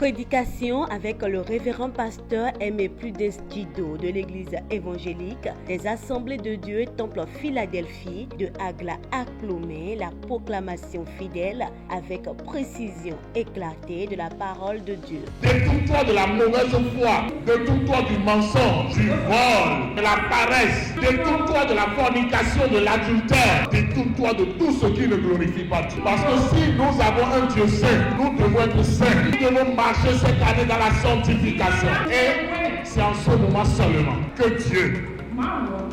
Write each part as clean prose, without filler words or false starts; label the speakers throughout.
Speaker 1: Prédication avec le révérend pasteur Aimé Prudence Djido de l'église évangélique des Assemblées de Dieu Temple Philadelphie de Agla à Clomé, la proclamation fidèle avec précision éclatée de la parole de Dieu.
Speaker 2: Détourne-toi de la mauvaise foi, détourne-toi du mensonge, du vol, de la paresse, détourne-toi de la fornication, de l'adultère, détourne-toi de tout ce qui ne glorifie pas Dieu. Parce que si nous avons un Dieu saint, nous devons être saints. Nous devons marcher cette année dans la sanctification. Et c'est en ce moment seulement que Dieu,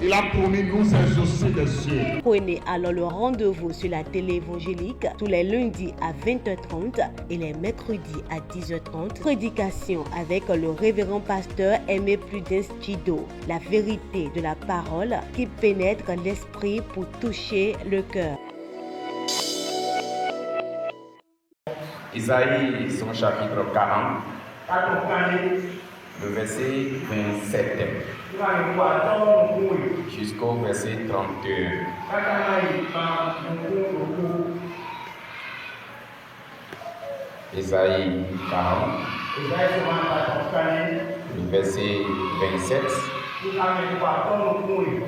Speaker 2: il a promis nous exaucer des cieux.
Speaker 1: Prenez alors le rendez-vous sur la télé évangélique tous les lundis à 20h30 et les mercredis à 10h30. Prédication avec le révérend pasteur Aimé Prudence Djido. La vérité de la parole qui pénètre l'esprit pour toucher le cœur.
Speaker 3: Isaïe, son chapitre 40, le verset 27 jusqu'au verset 31. Isaïe 40, le verset 27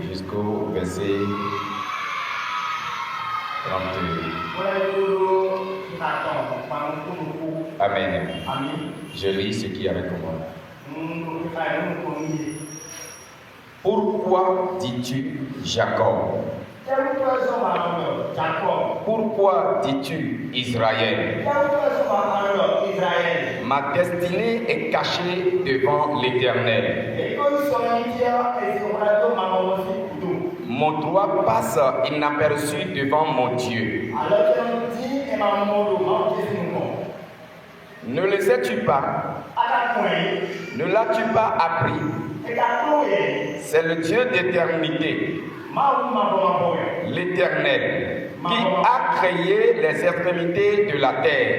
Speaker 3: jusqu'au verset 31. Amen. Je lis ce qui est avec moi. Pourquoi dis-tu Jacob? Pourquoi dis-tu Israël? Ma destinée est cachée devant l'Éternel. Mon droit passe inaperçu devant mon Dieu. Ne le sais-tu pas? Ne l'as-tu pas appris? C'est le Dieu d'éternité, l'Éternel, qui a créé les extrémités de la terre.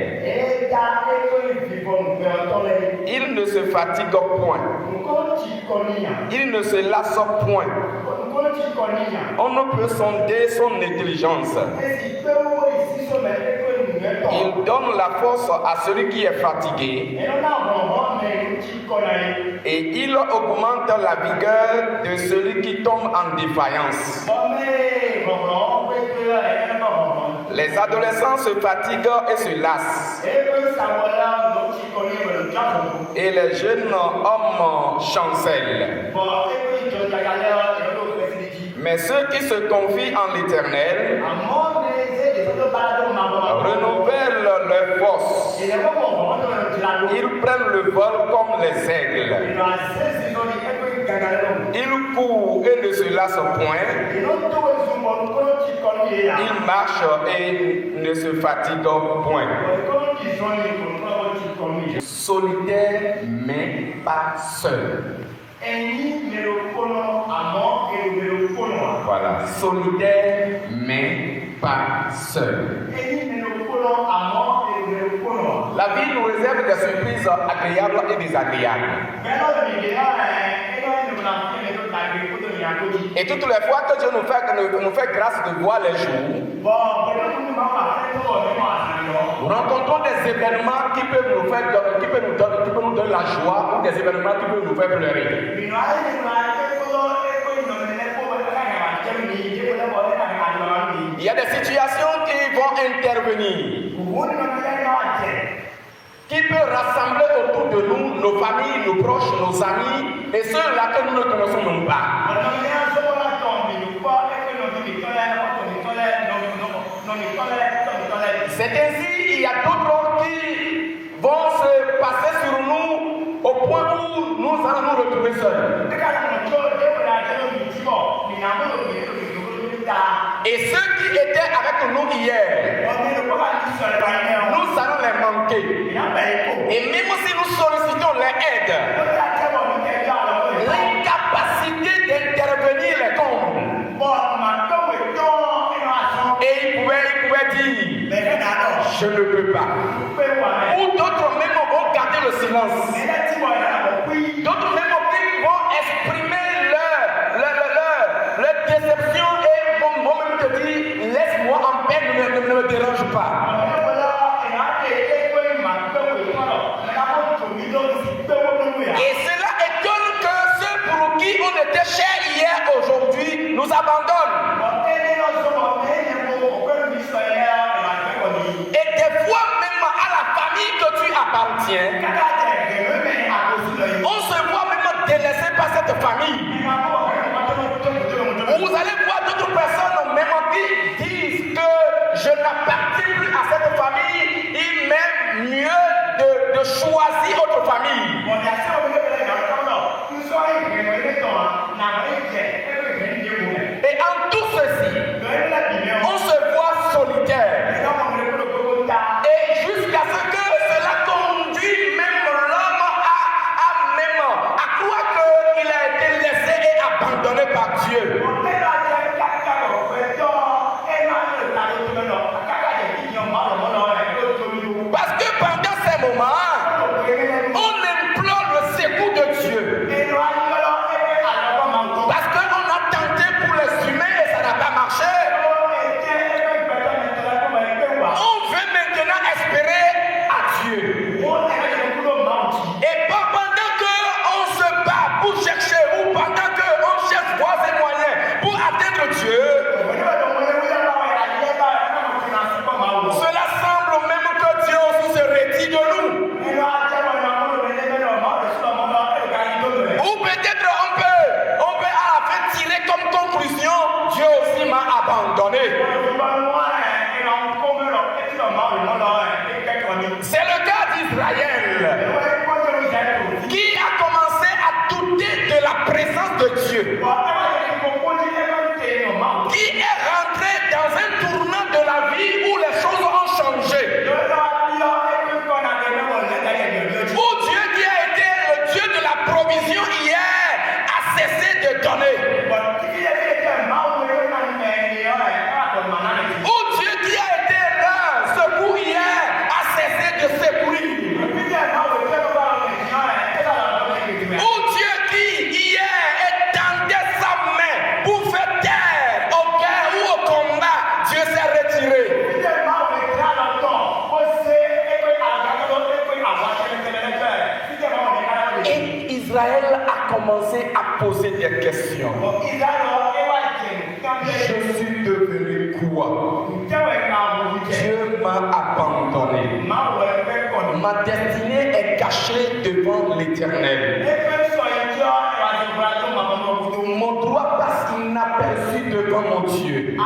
Speaker 3: Il ne se fatigue point, il ne se lasse point. On ne peut sonder son intelligence. Il donne la force à celui qui est fatigué et il augmente la vigueur de celui qui tombe en défaillance. Les adolescents se fatiguent et se lassent, et les jeunes hommes chancellent. Mais ceux qui se confient en l'Éternel renouvellent leur force. Ils prennent le vol comme les aigles. Ils courent et ne se lassent point. Ils marchent et ne se fatiguent point. Solitaire mais pas seul. Voilà, solitaire mais pas seul. La vie nous réserve des surprises agréables et désagréables. Et toutes les fois que Dieu nous fait grâce de voir les jours, nous rencontrons des événements qui peuvent nous donner la joie ou des événements qui peuvent nous faire pleurer. Il y a des situations qui vont intervenir, qui peuvent rassembler autour de nous nos familles, nos proches, nos amis et ceux-là que nous ne connaissons même pas. C'est ainsi, il y a d'autres qui vont se passer sur nous au point où nous allons nous retrouver seuls. Et ceux qui étaient avec nous hier, nous allons les manquer. Et même si nous sollicitons leur aide, l'incapacité d'intervenir les comble. Et il pouvait dire, je ne peux pas. Ou d'autres même vont garder le silence. D'autres même vont exprimer leur déception et vont même te dire, laisse-moi en paix, ne me dérange pas. appartient. On se voit même délaissé par cette famille. Vous allez voir d'autres personnes même qui disent que je n'appartiens plus à cette famille. Il m'est mieux de choisir autre famille. Et en tout ceci, on se voit solitaire. Et jusqu'à ce que cela conduit même l'homme à croire qu'il a été laissé et abandonné par Dieu. Parce que pendant ces moments, on implore le secours de Dieu. Parce qu'on a tenté pour les humains et ça n'a pas marché. On veut maintenant espérer à Dieu. Et pas pendant qu'on se bat pour chercher ou pendant qu'on cherche voies et moyens pour atteindre Dieu, cela semble même que Dieu aussi se retire de nous. Ou peut-être on peut à la fin tirer comme conclusion, Dieu aussi m'a abandonné. C'est le cas d'Israël qui a commencé à douter de la présence de Dieu, qui est rentré dans un tournant de la vie où les choses ont changé, où Dieu qui a été le Dieu de la provision hier a cessé de donner, où Dieu qui a été là secours hier a cessé de secourir, où Dieu qui hier étendait sa main pour faire taire au guerre ou au combat, Dieu s'est retiré. Et Israël a commencé à poser des questions. Je suis devenu quoi? Dieu m'a abandonné. Ma destinée est cachée devant l'Éternel. Mon droit passe inaperçu devant mon Dieu.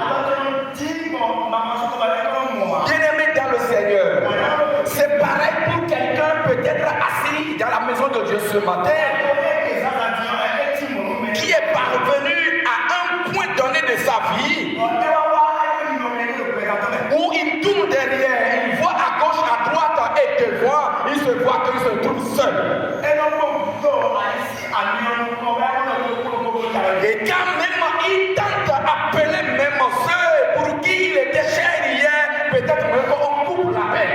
Speaker 3: Bien-aimé dans le Seigneur, c'est pareil pour quelqu'un peut-être assis dans la maison de Dieu ce matin, qui est parvenu à un point donné de sa vie où il tourne derrière, il voit à gauche, à droite et devant, il se voit qu'il se trouve seul. Et quand même il tente d'appeler même ceux pour qui il était cher hier, peut-être même qu'on coupe la paix.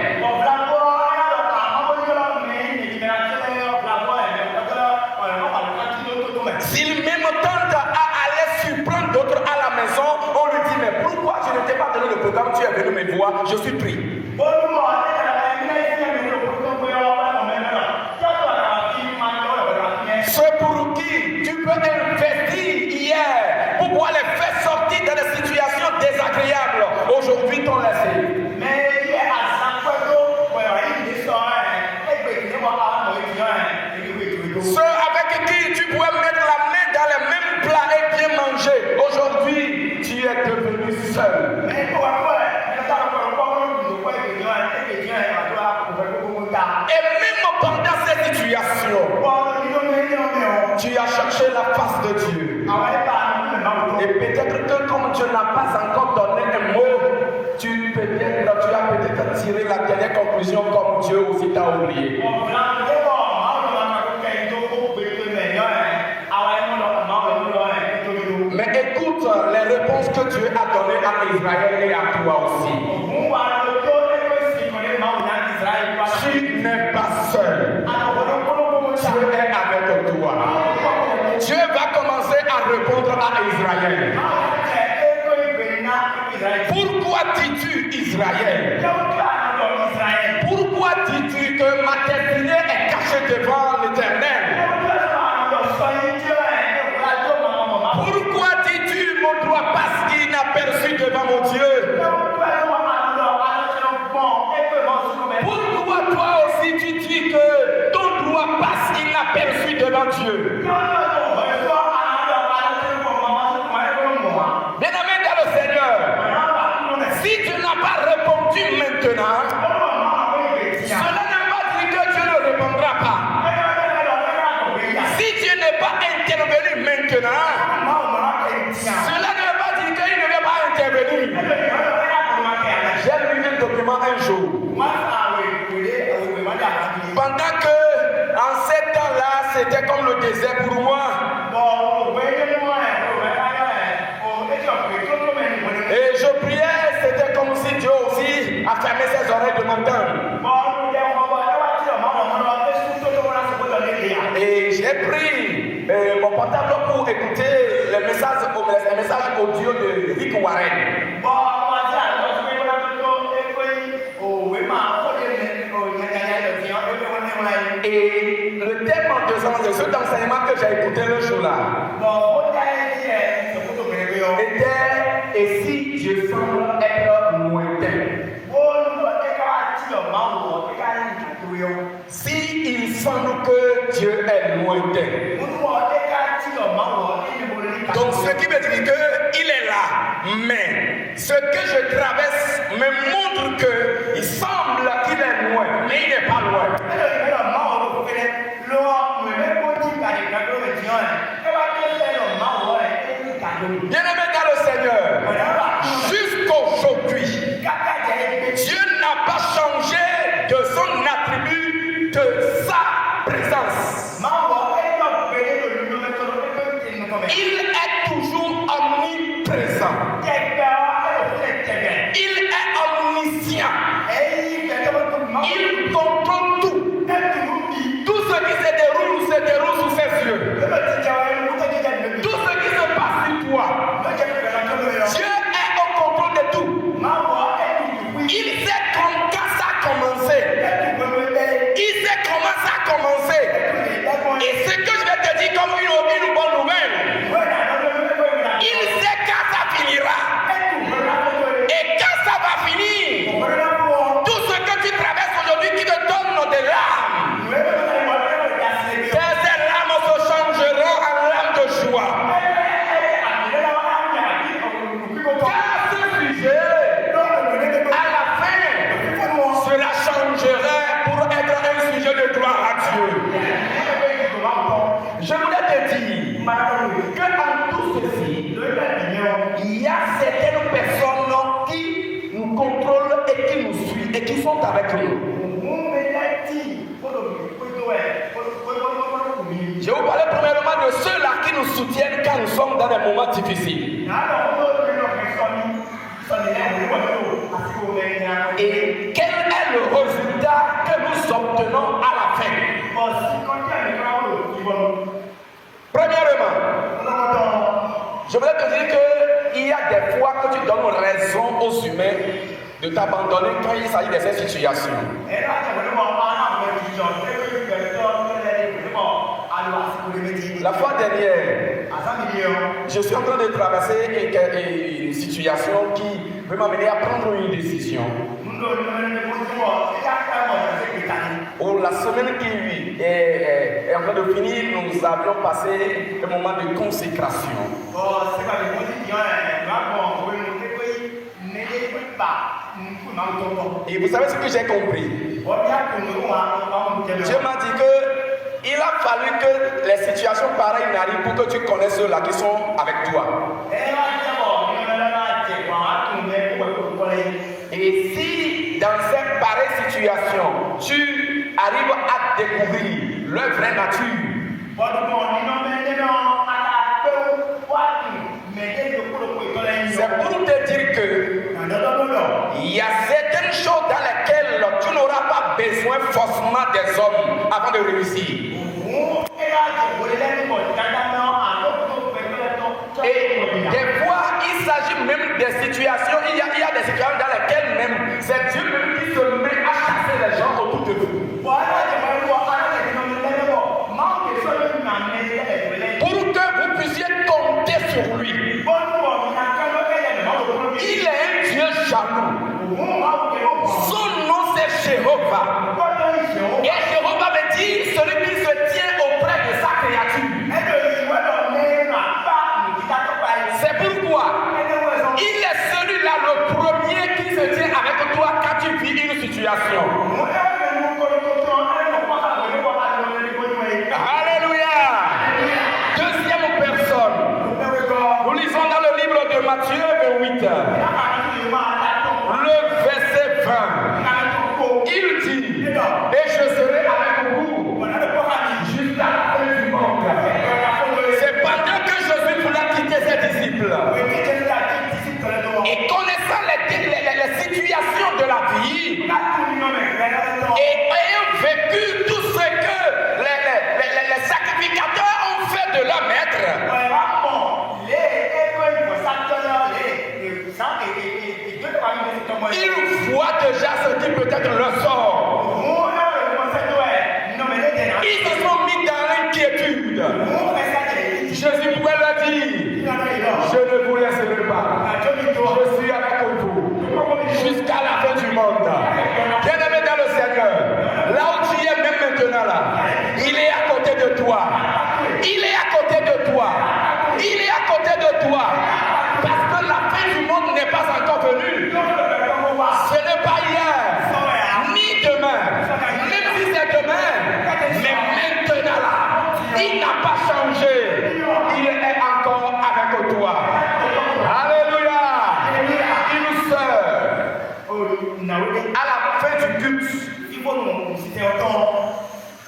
Speaker 3: S'il même tente à aller surprendre d'autres à la maison, on lui dit mais pourquoi je ne t'ai pas donné le programme, tu es venu me voir, je suis pris. Ceux pour qui tu peux investir hier pour pouvoir les faire sortir dans des situations désagréables, aujourd'hui t'ont laissé. Ceux avec qui tu pouvais mettre la main dans les mêmes plats et bien manger, aujourd'hui tu es devenu seul. Et même pendant cette situation, tu as cherché la face de Dieu. Et peut-être que comme tu n'as pas encore donné un mot, tu as peut-être tiré la dernière conclusion comme Dieu aussi t'a oublié. Mais écoute les réponses que Dieu a données à Israël et à toi aussi. Tu n'es pas seul. Dieu est avec toi. Dieu va commencer à répondre à Israël. Pourquoi dis-tu Israël? Pourquoi dis-tu que ma destinée est cachée devant l'Éternel? Pourquoi dis-tu mon droit passe inaperçu devant mon Dieu? Pourquoi toi aussi tu dis que devant Dieu. Bien-aimé dans le Seigneur, si tu n'as pas répondu maintenant, cela ne veut pas dire que Dieu ne répondra pas. Si tu n'es pas intervenu maintenant, cela ne veut pas dire qu'il ne va pas intervenir. J'ai lu un document un jour. Pendant que, en ces temps-là, c'était comme le désert pour moi. Et je priais, c'était comme si Dieu aussi a fermé ses oreilles de m'entendre. Et j'ai pris mon portable pour écouter les messages audio de Rick Warren. Et le thème de cet enseignement que j'ai écouté le jour-là était « Et si Dieu semble être lointain ?» Si il semble que Dieu est lointain. Donc ce qui veut dire qu'il est là. Mais ce que je traverse me montre qu'il semble qu'il est loin. Mais il n'est pas loin. Bien-aimé dans le Seigneur, jusqu'aujourd'hui, Dieu n'a pas changé de son attribut, de sa présence. Il est toujours omniprésent. Il est omniscient. Il contrôle tout. Tout ce qui se déroule sous ses yeux. Tout ce qui se passe sur toi. Dieu est au contrôle de tout. Il sait quand ça a commencé. Il sait comment ça a commencé. Et ce que je vais te dire comme une bonne nouvelle, il sait quand ça finira. Et quand ça va finir, tout ce que tu traverses aujourd'hui qui te donne des larmes, ces larmes se changeront en larmes de joie. Car ce sujet, à la fin, cela changerait pour être un sujet de gloire à Dieu. Je voulais te dire que en tout ceci, il y a certaines personnes qui nous contrôlent et qui nous suivent et qui sont avec nous. Je vous parlais premièrement de ceux-là qui nous soutiennent quand nous sommes dans des moments difficiles. Et quel est le résultat que nous obtenons à la fin? Premièrement, je voulais te dire qu'il y a des fois que tu donnes raison aux humains de t'abandonner quand il s'agit de ces situations. La fois dernière, je suis en train de traverser une situation qui veut m'amener à prendre une décision. La semaine qui est en train de finir, nous avions passé un moment de consécration. Et vous savez ce que j'ai compris? Dieu m'a dit que il a fallu que les situations pareilles n'arrivent pour que tu connaisses ceux-là qui sont avec toi. Et si dans cette pareille situation, tu arrives à découvrir leur vraie nature, c'est pour te dire que il y a certaines choses dans lesquelles tu n'auras pas besoin forcément des hommes avant de réussir. Et des fois, il s'agit même des situations, il y a des situations dans lesquelles même c'est Dieu même qui se met à chasser les gens autour de vous. Pour que vous puissiez compter sur lui. Il est un Dieu jaloux. Son nom c'est Jéhovah. Et Jéhovah veut dire celui qui se tient auprès de sa création. situation. Alléluia. Deuxième personne. Nous lisons dans le livre de Matthieu 8, le verset 20. Il dit, et je serai avec vous jusqu'à la fin du monde. C'est pendant que Jésus voulait quitter ses disciples. Et connaissant les situations de la vie, et ayant vécu tout ce que les sacrificateurs ont fait de leur maître, il voit déjà ce qui peut être le sort. Ils se sont mis dans l'inquiétude. Jésus pouvait leur dire, je ne vous laisserai pas. Je suis avec vous jusqu'à la fin du monde. Bien-aimé dans le Seigneur, là où tu es même maintenant là, il est à côté de toi. Il est à côté de toi. Il est à côté de toi. Parce que la fin du monde n'est pas encore venue. Ce n'est pas hier, ni demain. Même si c'est demain, mais maintenant là, il n'a pas changé. Il est encore avec toi. Alléluia. Une sœur, à la fin du culte,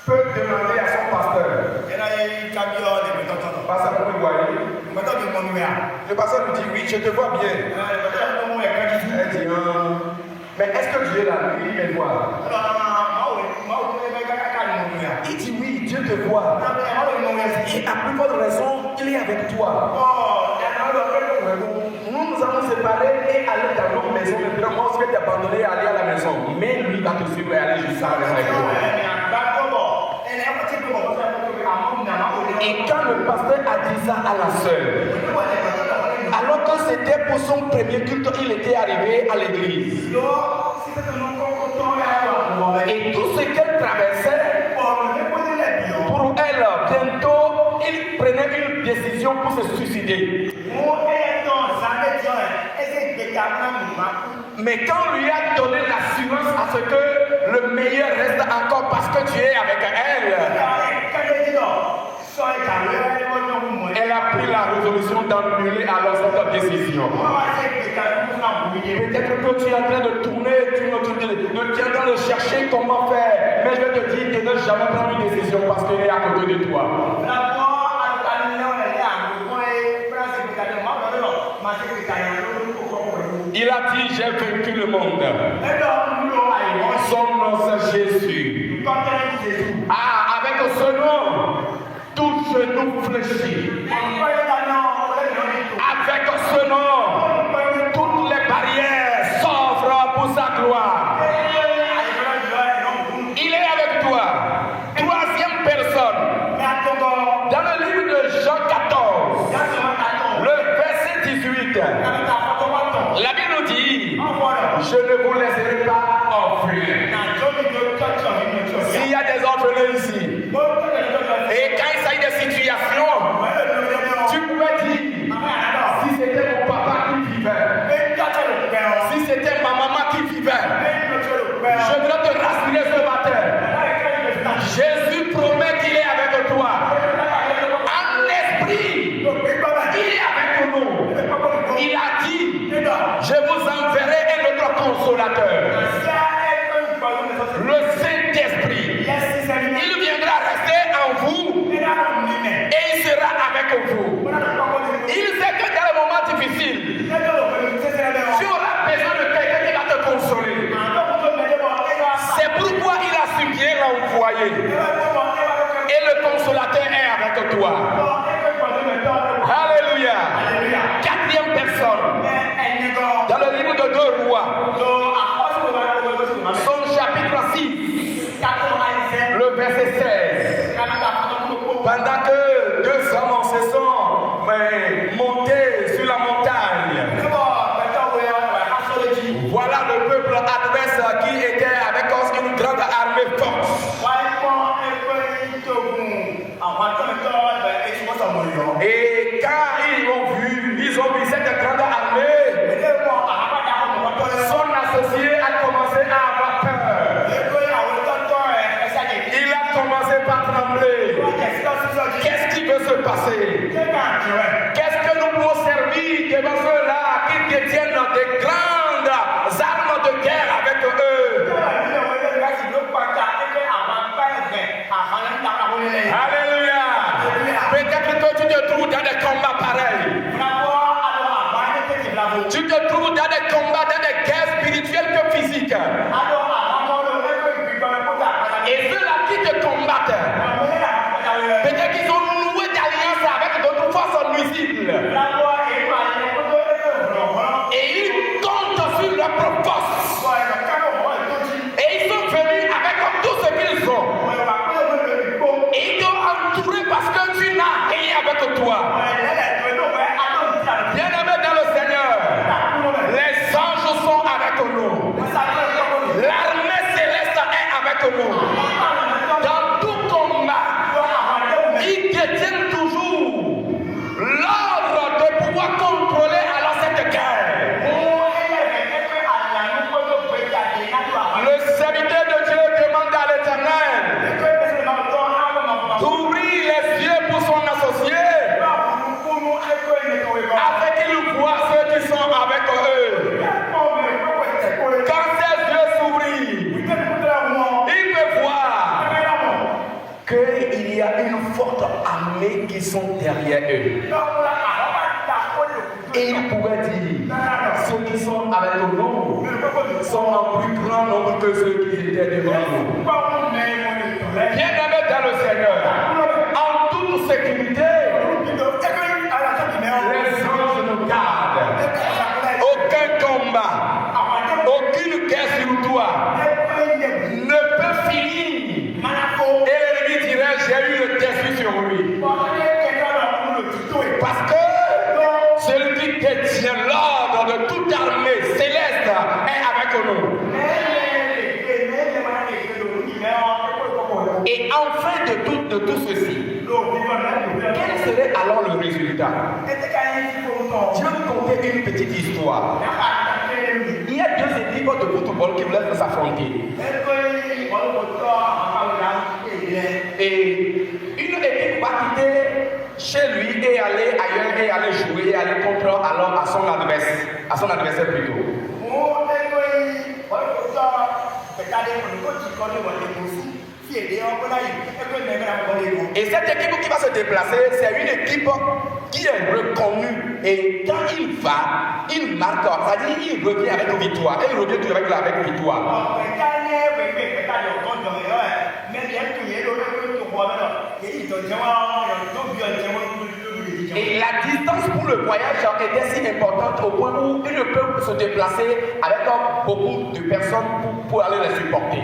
Speaker 3: peut demander à son pasteur. Pasteur, vous me voyez? Le pasteur lui dit, oui, je te vois bien. Elle dit, mais est-ce que Dieu est là? Oui, il me voit. Il dit, oui, Dieu te voit. Et à plus forte raison, il est avec toi. Nous nous avons séparés et aller dans notre maison. Maintenant, moi, je vais t'abandonner et aller à la maison. Mais lui va te suivre et aller jusqu'à la maison avec toi. Et quand le pasteur a dit ça à la sœur, alors que c'était pour son premier culte, il était arrivé à l'église. Et tout ce qu'elle traversait, pour elle, bientôt, il prenait une décision pour se suicider. Mais quand on lui a donné l'assurance à ce que le meilleur reste encore parce que tu es avec elle, elle a pris la résolution d'annuler alors cette décision. Peut-être que tu es en train de tourner, tu es en train de chercher comment faire. Mais je vais te dire que ne jamais prendre une décision parce qu'elle est à côté de toi. Il a dit, j'ai vaincu le monde. Son nom c'est Jésus. Ah, avec ce nom, tout genou fléchit. Avec ce nom, toutes les barrières s'ouvrent pour sa gloire. Il est avec toi. Troisième personne. Dans le livre de Jean 14, le verset 18, la Bible nous dit, je ne vous laisserai pas orphelins. S'il y a des orphelins ici, et quand il s'agit de situations, tu pouvais dire, si c'était mon papa qui vivait, si c'était ma maman qui vivait, je voudrais te rassurer ce matin. Jésus promet qu'il est avec toi. En esprit, il est avec nous. Il a dit, je vous enverrai un autre consolateur. Le Saint-Esprit. Il viendra rester en vous et il sera avec vous. Il sait que dans le moment difficile, tu auras besoin de quelqu'un qui va te consoler. C'est pourquoi il a su bien l'envoyer. Et le consolateur est avec toi. Alléluia. Quatrième personne. Dans le livre de 2 Rois, son chapitre 6, le verset 16. Pendant que 2 hommes en se sont montés sur la montagne, voilà le peuple adverse qui était avec une grande armée forte. Et quand ils ont vu cette grande armée, son associé a commencé à avoir peur. debout. Dans tout combat, ils détiennent toujours l'ordre de pouvoir contrôler alors cette guerre. Le serviteur de Dieu demande à l'Éternel d'ouvrir les yeux pour son associé afin qu'il voit ceux qui sont avec eux. Quand ses yeux s'ouvrent, il peut voir qu'il y a une forte armée qui sont derrière eux. Et il pourrait dire, ceux qui sont avec nous sont en plus grand nombre que ceux qui étaient devant nous. Bien-aimés dans le Seigneur, en toute sécurité, les anges nous gardent. Aucun combat, aucune guerre sur toi ne peut finir. Et l'ennemi dirait, j'ai eu le dessus sur lui. Parce que celui qui détient l'ordre de toute armée céleste est avec nous. Et en fin de tout ceci, quel serait alors le résultat? Je vais vous conter une petite histoire. Il y a deux équipes de football qui voulaient s'affronter. Et une équipe va quitter chez lui et aller ailleurs et aller jouer et aller contre alors à son adversaire plutôt. Et cette équipe qui va se déplacer, c'est une équipe qui est reconnue. Et quand il va, il marque, c'est-à-dire il revient avec une victoire. Et il revient toujours avec une victoire. Et la distance pour le voyage était si importante au point où il ne peut se déplacer avec beaucoup de personnes pour aller les supporter.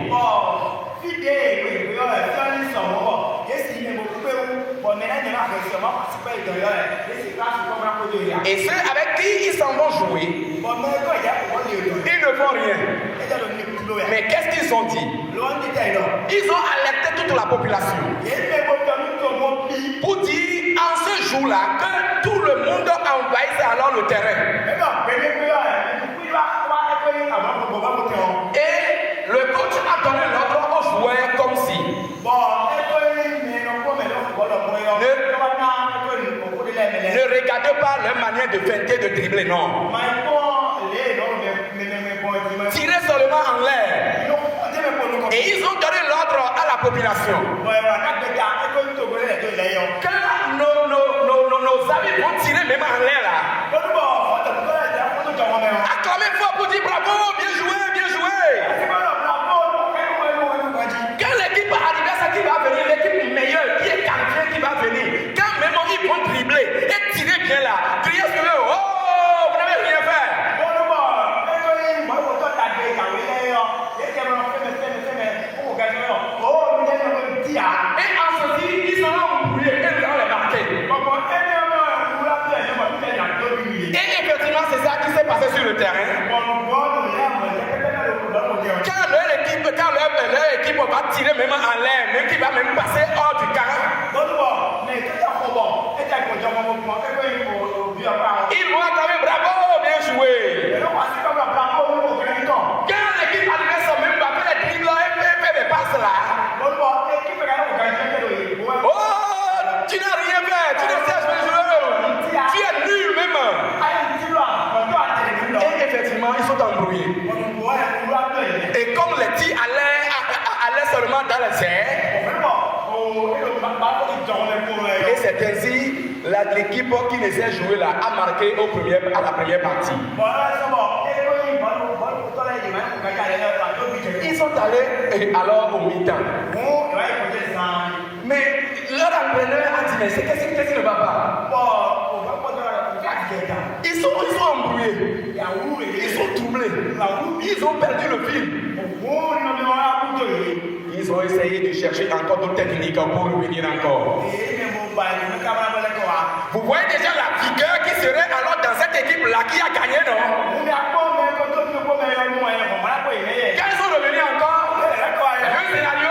Speaker 3: Et ceux avec qui ils s'en vont jouer, ils ne font rien. Mais qu'est-ce qu'ils ont dit? Ils ont alerté toute la population pour dire en ce jour-là que tout le monde envahissait alors le terrain. Et le coach a donné l'ordre aux joueurs comme si ne regardez pas leur manière de feinter, de dribbler, non. Tirez seulement en l'air. Et ils ont donné l'ordre à la population. Quand nos amis vont tirer même en l'air là, acclamez fort pour dire bravo, bien joué, bien joué. Quand l'équipe va arriver, c'est qui va venir, l'équipe meilleure, qui est qualifiée, qui va venir. Quand même ils vont dribbler et tirer bien là, crier sur eux, oh, vous n'avez rien fait. Et en ceci, ils sont embrouillés et nous allons les marquer. Et effectivement, c'est ça qui s'est passé sur le terrain. Quand leur équipe va tirer même en l'air, même qui va même passer hors du camp, ils vont acclamer bravo, bien joué. Quand l'équipe adverse même va faire les dribbles et fait des passes là, oh, tu n'as rien fait, tu ne sais pas jouer, tu es nul même. Et effectivement, ils sont embrouillés. Et comme les tirs allaient seulement dans les airs, et c'est ainsi l'équipe qui les a joué là a marqué à la première partie. Ils sont allés alors au mi-temps. Mais leur entraîneur a dit, mais qu'est-ce qui ne va pas? Ils sont embrouillés. Ils sont troublés. Ils ont perdu le fil. Ils ont essayé de chercher encore d'autres techniques pour revenir encore. Vous voyez déjà la vigueur qui serait alors dans cette équipe-là qui a gagné, non? Quand ils sont revenus encore, le scénario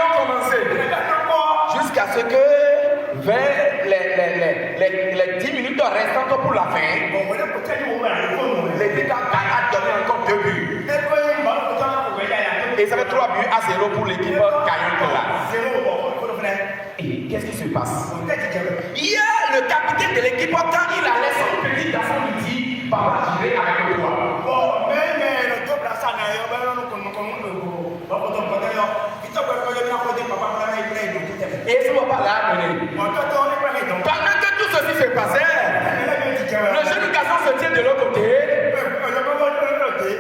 Speaker 3: pour la fin. L'équipe a donné encore 2 buts. Et ça fait 3 buts à 0 pour l'équipe gagnante là. Et qu'est-ce qui se passe? Il y a le capitaine de l'équipe, quand il allait son petit garçon lui dit, papa, je vais avec toi. Et ce papa l'a amené. Pendant que tout ceci se passait, le jeune garçon se tient de l'autre côté.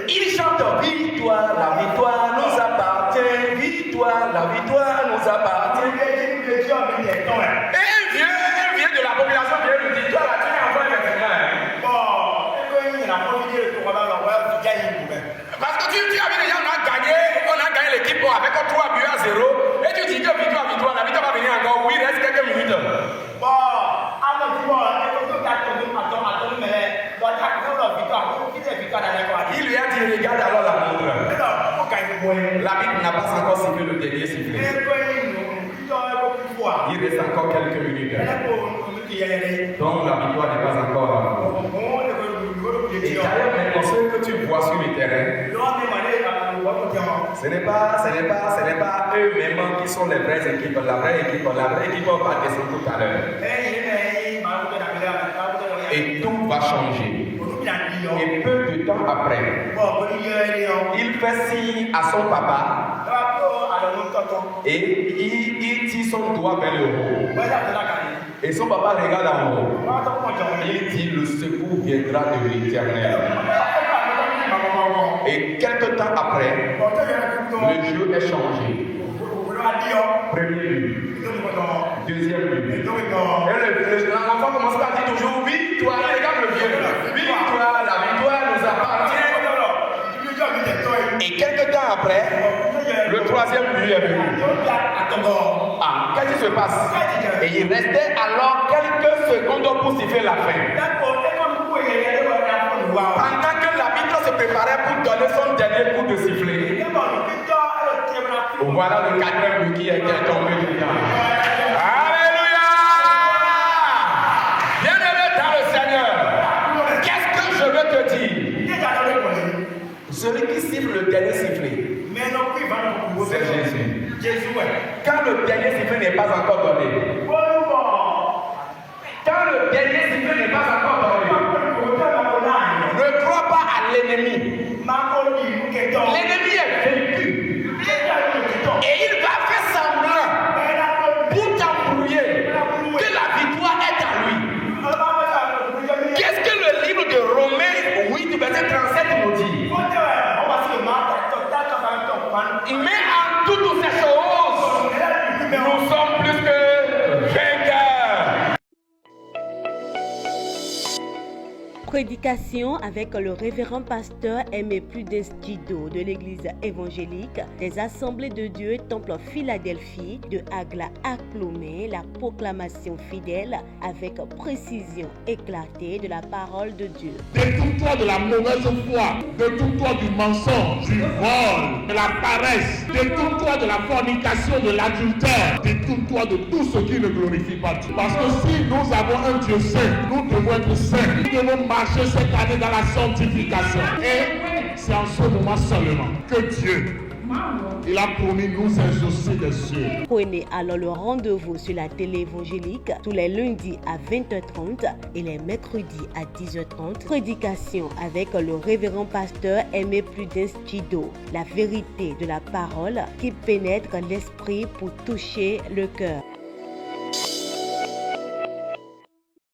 Speaker 3: Il chante victoire, la victoire nous appartient. Victoire, la victoire nous appartient. Et un vieux de la population vient lui dire, toi là tu es encore parce que tu avais déjà, on a gagné l'équipe avec 3 buts à 0. Et tu dis que victoire, la victoire va venir encore. Oui, il reste quelques minutes. Il lui a dit, regarde alors la montre. L'arbitre n'a pas encore sifflé le dernier sifflet. Il reste encore quelques minutes. Donc la victoire n'est pas encore. Et d'ailleurs, maintenant, ce que tu vois sur le terrain, ce n'est pas eux-mêmes qui sont les vraies équipes. La vraie équipe va descendre tout à l'heure. Et tout va changer. Et peu de temps après, il fait signe à son papa et il tire son doigt vers le haut. Et son papa regarde en haut. Il dit, le secours viendra de l'Éternel. Et quelque temps après, le jeu est changé. Premier but, deuxième but. Et l'enfant commence à dire toujours victoire. Regarde le vieux. Victoire, la victoire nous appartient. Et quelque temps après, le troisième but est venu. Ah, qu'est-ce qui se passe? Et il restait alors quelques secondes pour siffler la fin. Pendant que l'arbitre se préparait pour donner son dernier coup de sifflet, voilà le quatrième but qui était tombé dedans. Alléluia! Bien-aimé dans le Seigneur, qu'est-ce que je veux te dire? Celui qui siffle le dernier sifflet, c'est Jésus. Quand le dernier sifflet n'est pas encore donné, ne crois pas à l'ennemi. L'ennemi est vaincu. Et il va faire semblant pour t'embrouiller que la victoire est à lui. Qu'est-ce que le livre de Romains 8, verset 37 nous dit? Mais en toutes ces choses, nous sommes plus que vainqueurs.
Speaker 1: Prédication avec le révérend pasteur Aimé Prudence Djido de l'église évangélique des Assemblées de Dieu Temple Philadelphie de Agla à Clomé, la proclamation fidèle avec précision éclatée de la parole de Dieu.
Speaker 2: Détourne-toi de la mauvaise foi, détourne-toi du mensonge, du vol, de la paresse, détourne-toi de la fornication, de l'adultère, détourne-toi de tout ce qui ne glorifie pas Dieu. Parce que si nous avons un Dieu saint, nous devons être saints. Nous devons marcher cette année dans la sanctification. Et c'est en ce moment seulement que Dieu, il a promis nous exaucer des cieux.
Speaker 1: Prenez alors le rendez-vous sur la télé évangélique tous les lundis à 20h30 et les mercredis à 10h30. Prédication avec le révérend pasteur Aimé Prudence Djido. La vérité de la parole qui pénètre l'esprit pour toucher le cœur.